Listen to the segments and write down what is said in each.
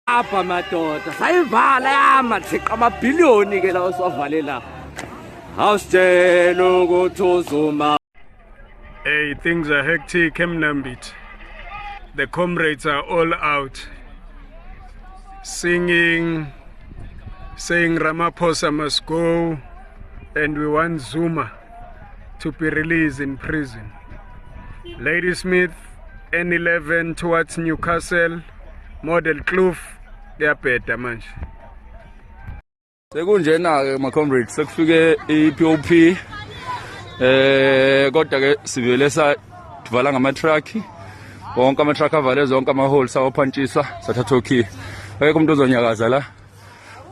Apha madoda sayivala yamathixo amabhiliyoni ke lawo siwavalela. Awusitshela ukuthi uZuma. Hey, things are hectic, Mnambit. The comrades are all out, singing, saying Ramaphosa must go, and we want Zuma to be released in prison. Ladysmith, N11 towards Newcastle, Model Kloof, kuyabheda manje. Sekunjena ke ma comrades sekufike iPOP kodwa ke sivele savala ngama truck wonke ama truck avale zonke ama holes awuphantshisa sathatha okhi akekho umuntu ozonyakaza la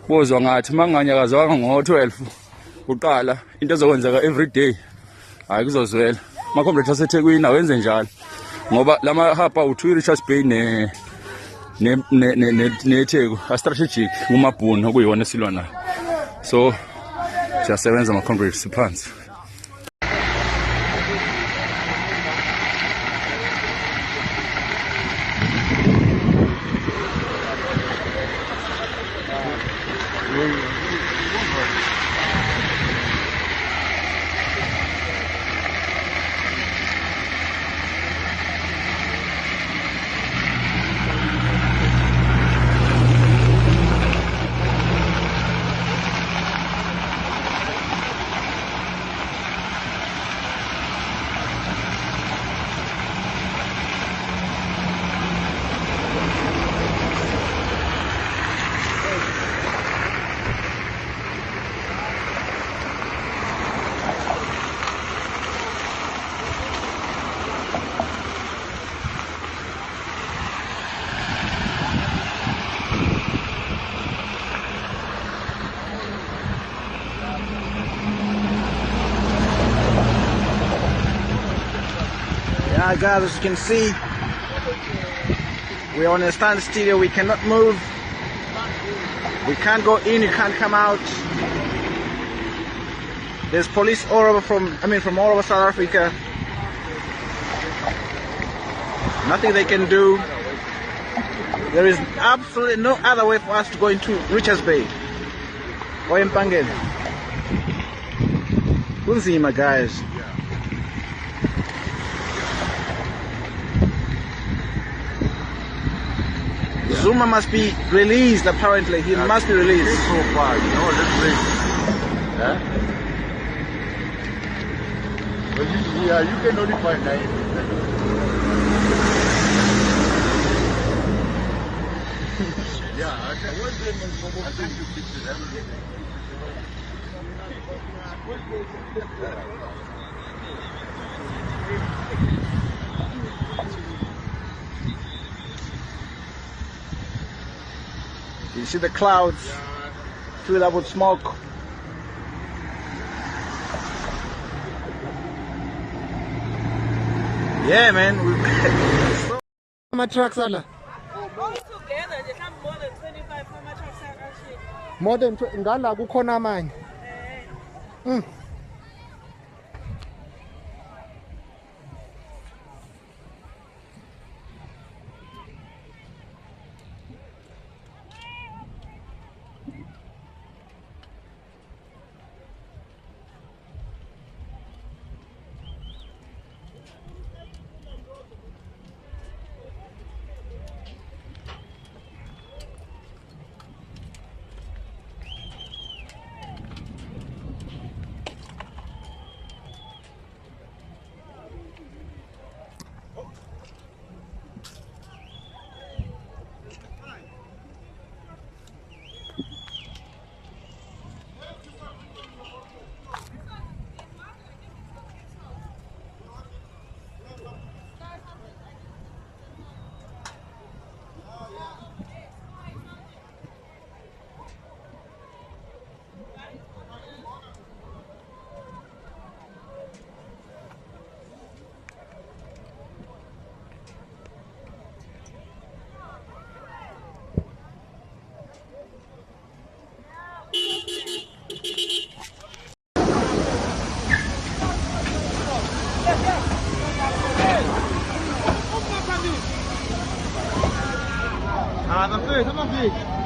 bozwa ngathi manganyakaza ngo12 uqala into ezokwenzeka every day hayi kuzozwela ma comrades aseThekwini awenze njalo ngoba lama hapa u2 Richards Bay neTheku a strategic umabhunu okuyiwona silwa nayo so siyasebenza ma comrades phansi. Yeah, guys, as you can see, we're on a standstill. We cannot move. We can't go in. You can't come out. There's police all over from all over South Africa. Nothing they can do. There is absolutely no other way for us to go into Richards Bay or Mpangeni. Kunzima, guys. Zuma must be released, apparently. He must be released. So far, you know, let's wait. Huh? But you can only find 9. Yeah, I want them to fix it. You see the clouds filled up with smoke. Yeah, man. How trucks are there? Altogether, they have more than 25 farmer trucks actually. More than nkandla kukhona manje. big.